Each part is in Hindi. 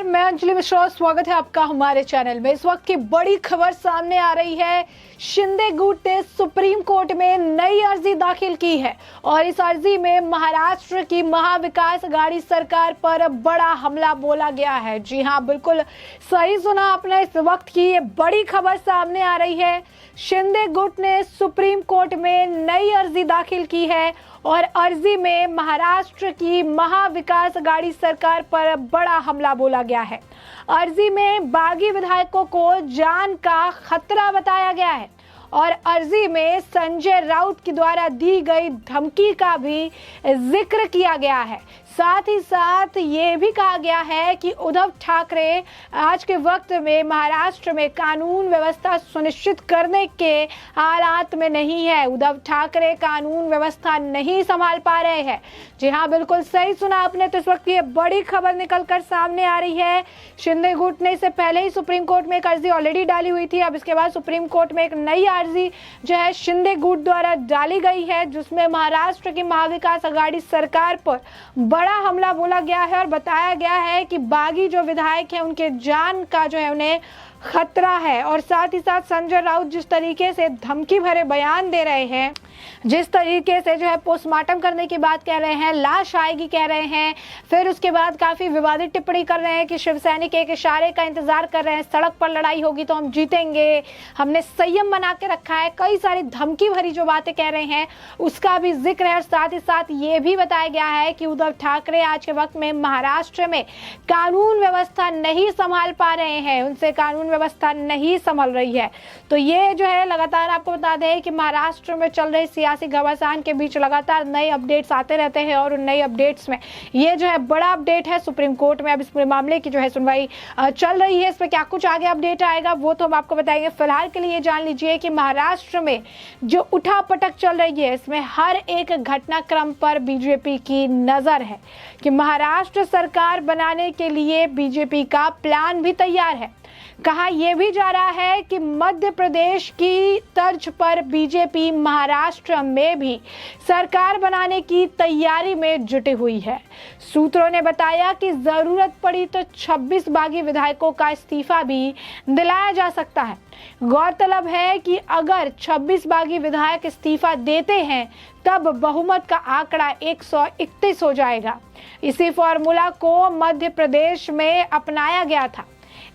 मैं अंजलि मिश्रा, स्वागत है आपका हमारे चैनल में। इस वक्त की बड़ी खबर सामने आ रही है। शिंदे गुट ने सुप्रीम कोर्ट में नई अर्जी दाखिल की है और इस अर्जी में महाराष्ट्र की महाविकास आघाड़ी सरकार पर बड़ा हमला बोला गया है। जी हां, बिल्कुल सही सुना आपने। इस वक्त की ये बड़ी खबर सामने आ रही है। शिंदे गुट ने सुप्रीम कोर्ट में नई अर्जी दाखिल की है और अर्जी में महाराष्ट्र की महाविकास आघाड़ी सरकार पर बड़ा हमला बोला गया है। अर्जी में बागी विधायकों को जान का खतरा बताया गया है और अर्जी में संजय राउत के द्वारा दी गई धमकी का भी जिक्र किया गया है। साथ ही साथ ये भी कहा गया है कि उद्धव ठाकरे आज के वक्त में महाराष्ट्र में कानून व्यवस्था सुनिश्चित करने के हालात में नहीं है। उद्धव ठाकरे कानून व्यवस्था नहीं संभाल पा रहे हैं। जी हाँ, बिल्कुल सही सुना आपने। तो इस वक्त ये बड़ी खबर निकल कर सामने आ रही है। शिंदे गुट ने इससे पहले ही सुप्रीम कोर्ट में एक अर्जी ऑलरेडी डाली हुई थी। अब इसके बाद सुप्रीम कोर्ट में एक नई अर्जी जो है शिंदे गुट द्वारा डाली गई है, जिसमें महाराष्ट्र की महाविकास आघाड़ी सरकार पर बड़ा हमला बोला गया है और बताया गया है कि बागी जो विधायक हैं उनके जान का जो है उन्हें खतरा है। और साथ ही साथ संजय राउत जिस तरीके से धमकी भरे बयान दे रहे हैं, जिस तरीके से जो है पोस्टमार्टम करने की बात कह रहे हैं, लाश आएगी कह रहे हैं, फिर उसके बाद काफी विवादित टिप्पणी कर रहे हैं कि शिव सैनिक एक इशारे का इंतजार कर रहे हैं, सड़क पर लड़ाई होगी तो हम जीतेंगे, हमने संयम बना के रखा है, कई सारी धमकी भरी जो बातें कह रहे हैं उसका भी जिक्र है। और साथ ही साथ ये भी बताया गया है कि उद्धव ठाकरे आज के वक्त में महाराष्ट्र में कानून व्यवस्था नहीं संभाल पा रहे हैं, उनसे कानून व्यवस्था नहीं संभल रही है। तो ये जो है लगातार आपको बता दें कि महाराष्ट्र में चल रही सियासी घमासान के बीच लगातार नए अपडेट्स आते रहते हैं और उन नए अपडेट्स में ये जो है बड़ा अपडेट है सुप्रीम कोर्ट में। अब इस पूरे मामले की जो है सुनवाई चल रही है। इस पर क्या कुछ आगे अपडेट आएगा वो तो हम आपको बताएंगे। फिलहाल के लिए ये जान लीजिए कि महाराष्ट्र में जो उठापटक चल रही है इसमें हर एक घटनाक्रम पर बीजेपी की नजर है कि महाराष्ट्र सरकार बनाने के लिए बीजेपी का प्लान भी तैयार है। कहा यह भी जा रहा है कि मध्य प्रदेश की तर्ज पर बीजेपी महाराष्ट्र में भी सरकार बनाने की तैयारी में जुटी हुई है। सूत्रों ने बताया कि जरूरत पड़ी तो 26 बागी विधायकों का इस्तीफा भी दिलाया जा सकता है। गौरतलब है कि अगर 26 बागी विधायक इस्तीफा देते हैं तब बहुमत का आंकड़ा 131 हो जाएगा। इसी फॉर्मूला को मध्य प्रदेश में अपनाया गया था।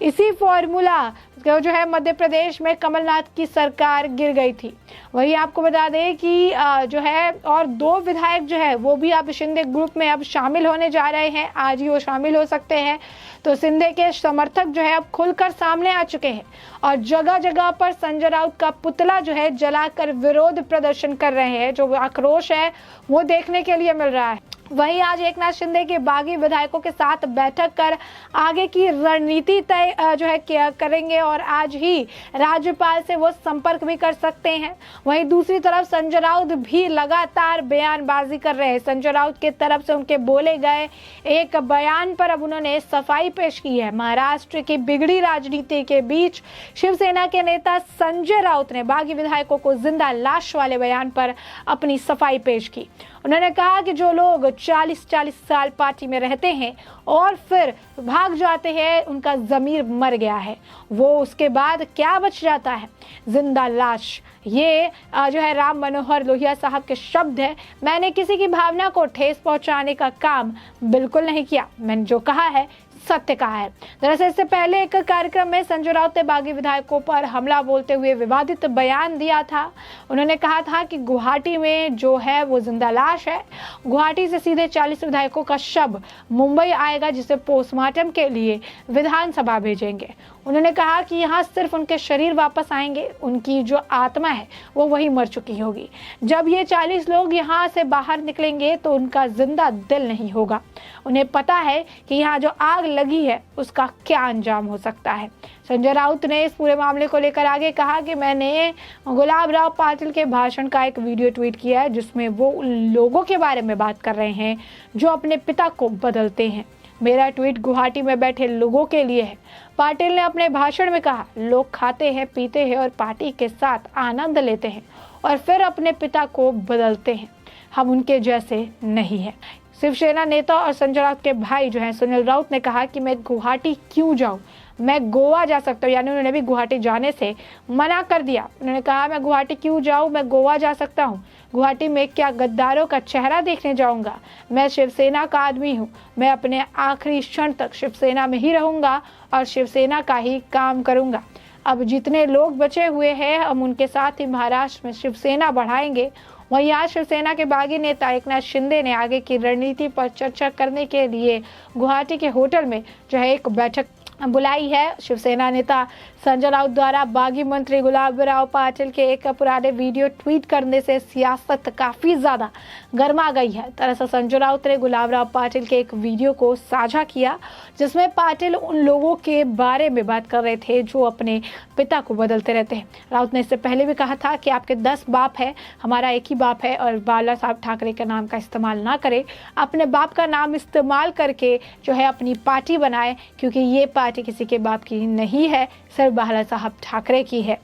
इसी फॉर्मूला जो है मध्य प्रदेश में कमलनाथ की सरकार गिर गई थी। वही आपको बता दें कि जो है और 2 विधायक जो है वो भी अब शिंदे ग्रुप में अब शामिल होने जा रहे हैं। आज ही वो शामिल हो सकते हैं। तो शिंदे के समर्थक जो है अब खुलकर सामने आ चुके हैं और जगह जगह पर संजय राउत का पुतला जो है जलाकर विरोध प्रदर्शन कर रहे हैं। जो आक्रोश है वो देखने के लिए मिल रहा है। वहीं आज एकनाथ शिंदे के बागी विधायकों के साथ बैठक कर आगे की रणनीति तय जो है करेंगे और आज ही राज्यपाल से वो संपर्क भी कर सकते हैं। वहीं दूसरी तरफ संजय राउत भी लगातार बयानबाजी कर रहे हैं। संजय राउत के तरफ से उनके बोले गए एक बयान पर अब उन्होंने सफाई पेश की है। महाराष्ट्र की बिगड़ी राजनीति के बीच शिवसेना के नेता संजय राउत ने बागी विधायकों को जिंदा लाश वाले बयान पर अपनी सफाई पेश की। उन्होंने कहा कि जो लोग 40-40 साल पार्टी में रहते हैं और फिर भाग जाते हैं उनका ज़मीर मर गया है, वो उसके बाद क्या बच जाता है? जिंदा लाश। ये जो है राम मनोहर लोहिया साहब के शब्द है। मैंने किसी की भावना को ठेस पहुंचाने का काम बिल्कुल नहीं किया। मैंने जो कहा है सत्य कहा है। दरअसल इससे पहले एक कार्यक्रम में संजय राउत ने बागी विधायकों पर हमला बोलते हुए विवादित बयान दिया था। उन्होंने कहा था कि गुवाहाटी में जो है वो जिंदा लाश है। गुवाहाटी से सीधे 40 विधायकों का शव मुंबई आएगा जिसे पोस्टमार्टम के लिए विधानसभा भेजेंगे। उन्होंने कहा कि यहाँ सिर्फ उनके शरीर वापस आएंगे, उनकी जो आत्मा है वो वही मर चुकी होगी। जब ये 40 लोग यहाँ से बाहर निकलेंगे तो उनका जिंदा दिल नहीं होगा। उन्हें पता है कि यहाँ जो आग लगी है उसका क्या अंजाम हो सकता है। संजय राउत ने इस पूरे मामले को लेकर आगे कहा कि मैंने गुलाब राव पाटिल के भाषण का एक वीडियो ट्वीट किया है जिसमें वो उन लोगों के बारे में बात कर रहे हैं जो अपने पिता को बदलते हैं। मेरा ट्वीट गुवाहाटी में बैठे लोगों के लिए है। पाटिल ने अपने भाषण में कहा, लोग खाते हैं, पीते हैं और पार्टी के साथ आनंद लेते हैं और फिर अपने पिता को बदलते हैं। हम उनके जैसे नहीं हैं। शिवसेना नेता और संजय राउत के भाई जो हैं सुनील राउत ने कहा कि मैं गुवाहाटी क्यों जाऊं, मैं गोवा जा सकता हूं, यानी उन्होंने भी गुवाहाटी जाने से मना कर दिया। उन्होंने कहा मैं गुवाहाटी क्यों जाऊं, मैं गोवा जा सकता हूं। गुवाहाटी में क्या गद्दारों का चेहरा देखने जाऊंगा? मैं शिवसेना का आदमी हूं, मैं अपने आखिरी क्षण तक शिवसेना में ही रहूंगा और शिवसेना का ही काम करूंगा। अब जितने लोग बचे हुए हैं हम उनके साथ ही महाराष्ट्र में शिवसेना बढ़ाएंगे। वहीं आज शिवसेना के बागी नेता एकनाथ शिंदे ने आगे की रणनीति पर चर्चा करने के लिए गुवाहाटी के होटल में जो है एक बैठक बुलाई है। शिवसेना नेता संजय राउत द्वारा बागी मंत्री गुलाबराव पाटिल के एक पुराने वीडियो ट्वीट करने से सियासत काफी ज्यादा गर्मा गई है। दरअसल संजय राउत ने गुलाबराव पाटिल के एक वीडियो को साझा किया जिसमें पाटिल उन लोगों के बारे में बात कर रहे थे जो अपने पिता को बदलते रहते हैं। राउत ने इससे पहले भी कहा था कि आपके 10 बाप है, हमारा एक ही बाप है और बाला साहब ठाकरे के नाम का इस्तेमाल ना करें, अपने बाप का नाम इस्तेमाल करके जो है अपनी पार्टी बनाए, क्योंकि ये पार्टी किसी के बाप की नहीं है, सिर्फ बाला साहब ठाकरे की है।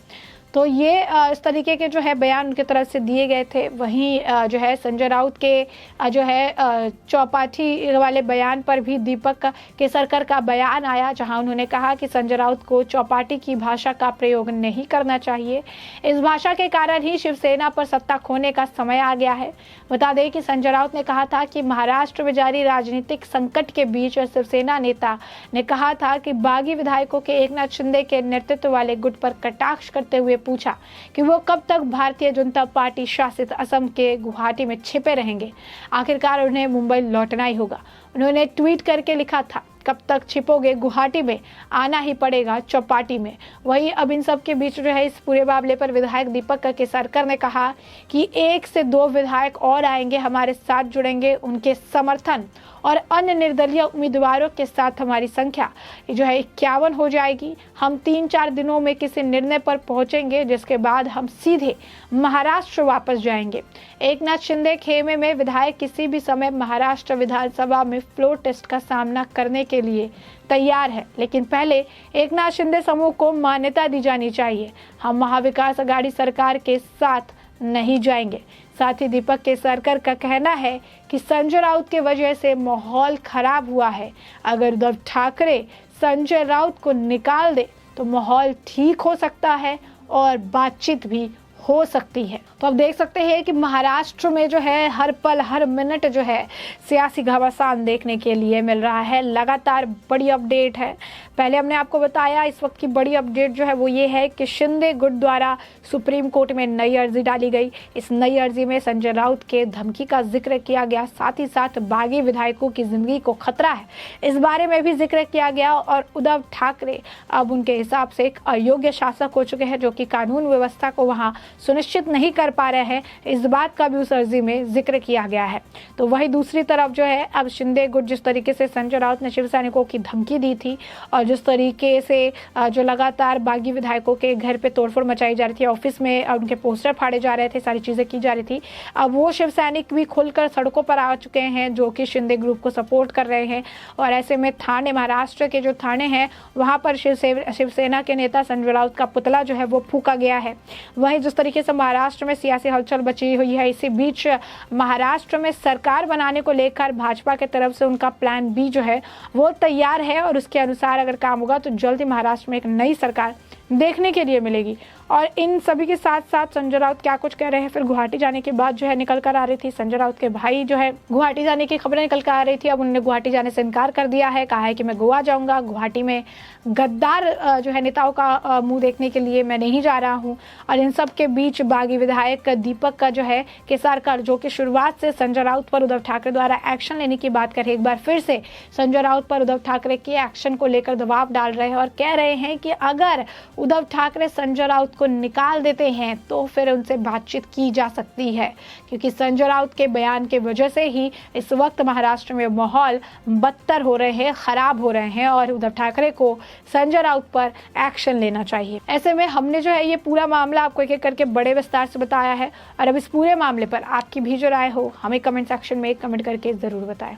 तो ये इस तरीके के जो है बयान उनकी तरफ से दिए गए थे। वहीं जो है संजय राउत के जो है चौपाटी वाले बयान पर भी दीपक केसरकर का बयान आया, जहां उन्होंने कहा कि संजय राउत को चौपाटी की भाषा का प्रयोग नहीं करना चाहिए। इस भाषा के कारण ही शिवसेना पर सत्ता खोने का समय आ गया है। बता दें कि संजय राउत ने कहा था कि महाराष्ट्र में जारी राजनीतिक संकट के बीच शिवसेना नेता ने कहा था कि बागी विधायकों के एकनाथ शिंदे के नेतृत्व वाले गुट पर कटाक्ष करते हुए पूछा कि वो कब तक भारतीय जनता पार्टी शासित असम के गुवाहाटी में छिपे रहेंगे, आखिरकार उन्हें मुंबई लौटना ही होगा। उन्होंने ट्वीट करके लिखा था, कब तक छिपोगे गुवाहाटी में, आना ही पड़ेगा चौपाटी में। वहीं अब इन सब के बीच जो है इस पूरे मामले पर विधायक दीपक केसरकर ने कहा कि 1 से 2 विधायक और आएंगे, हमारे साथ जुड़ेंगे, उनके समर्थन और अन्य निर्दलीय उम्मीदवारों के साथ हमारी संख्या जो है 51 हो जाएगी। हम 3-4 दिनों में किसी निर्णय पर पहुंचेंगे, जिसके बाद हम सीधे महाराष्ट्र वापस जाएंगे। एकनाथ शिंदे खेमे में विधायक किसी भी समय महाराष्ट्र विधानसभा में फ्लोर टेस्ट का सामना करने के लिए तैयार है, लेकिन पहले एकनाथ शिंदे समूह को मान्यता दी जानी चाहिए। हम महाविकास आघाड़ी सरकार के साथ नहीं जाएंगे। साथ ही दीपक केसरकर का कहना है कि संजय राउत के वजह से माहौल खराब हुआ है। अगर उद्धव ठाकरे संजय राउत को निकाल दे तो माहौल ठीक हो सकता है और बातचीत भी हो सकती है। तो अब देख सकते हैं कि महाराष्ट्र में जो है हर पल हर मिनट जो है सियासी घमासान देखने के लिए मिल रहा है। लगातार बड़ी अपडेट है। पहले हमने आपको बताया, इस वक्त की बड़ी अपडेट जो है वो ये है कि शिंदे गुट द्वारा सुप्रीम कोर्ट में नई अर्जी डाली गई। इस नई अर्जी में संजय राउत के धमकी का जिक्र किया गया, साथ ही साथ बागी विधायकों की जिंदगी को खतरा है, इस बारे में भी जिक्र किया गया। और उद्धव ठाकरे अब उनके हिसाब से एक अयोग्य शासक हो चुके हैं, जो कि कानून व्यवस्था को वहां सुनिश्चित नहीं कर पा रहे हैं, इस बात का भी उस अर्जी में जिक्र किया गया है। तो वही दूसरी तरफ जो है अब शिंदे गुट, जिस तरीके से संजय राउत ने शिव सैनिकों की धमकी दी थी और जिस तरीके से जो लगातार बागी विधायकों के घर पे तोड़फोड़ मचाई जा रही थी, ऑफिस में उनके पोस्टर फाड़े जा रहे थे, सारी चीजें की जा रही थी, अब वो शिव सैनिक भी खुलकर सड़कों पर आ चुके हैं जो कि शिंदे ग्रुप को सपोर्ट कर रहे हैं। और ऐसे में थाने, महाराष्ट्र के जो थाने हैं वहां पर शिवसेना के नेता संजय राउत का पुतला जो है वो फूका गया है। वहीं जिस तरीके से महाराष्ट्र में सियासी हलचल बची हुई है, इसी बीच महाराष्ट्र में सरकार बनाने को लेकर भाजपा के तरफ से उनका प्लान बी जो है वो तैयार है और उसके अनुसार अगर काम होगा तो जल्द ही महाराष्ट्र में एक नई सरकार देखने के लिए मिलेगी। और इन सभी के साथ साथ संजय राउत क्या कुछ कह रहे हैं, फिर गुवाहाटी जाने के बाद जो है निकल कर आ रही थी, संजय राउत के भाई जो है गुवाहाटी जाने की खबरें निकल कर आ रही थी, अब उन्होंने गुवाहाटी जाने से इनकार कर दिया है, कहा है कि मैं गोवा जाऊंगा, गुवाहाटी में गद्दार जो है नेताओं का मुंह देखने के लिए मैं नहीं जा रहा हूँ। और इन सब के बीच बागी विधायक दीपक का जो है केसरकर, जो कि शुरुआत से संजय राउत पर उद्धव ठाकरे द्वारा एक्शन लेने की बात कर रहे, एक बार फिर से संजय राउत पर उद्धव ठाकरे के एक्शन को लेकर दबाव डाल रहे हैं और कह रहे हैं कि अगर उद्धव ठाकरे संजय राउत को निकाल देते हैं तो फिर उनसे बातचीत की जा सकती है, क्योंकि संजय राउत के बयान के वजह से ही इस वक्त महाराष्ट्र में माहौल बदतर हो रहे हैं, खराब हो रहे हैं और उद्धव ठाकरे को संजय राउत पर एक्शन लेना चाहिए। ऐसे में हमने जो है ये पूरा मामला आपको एक एक करके बड़े विस्तार से बताया है और अब इस पूरे मामले पर आपकी भी जो राय हो हमें कमेंट सेक्शन में कमेंट करके जरूर बताएं।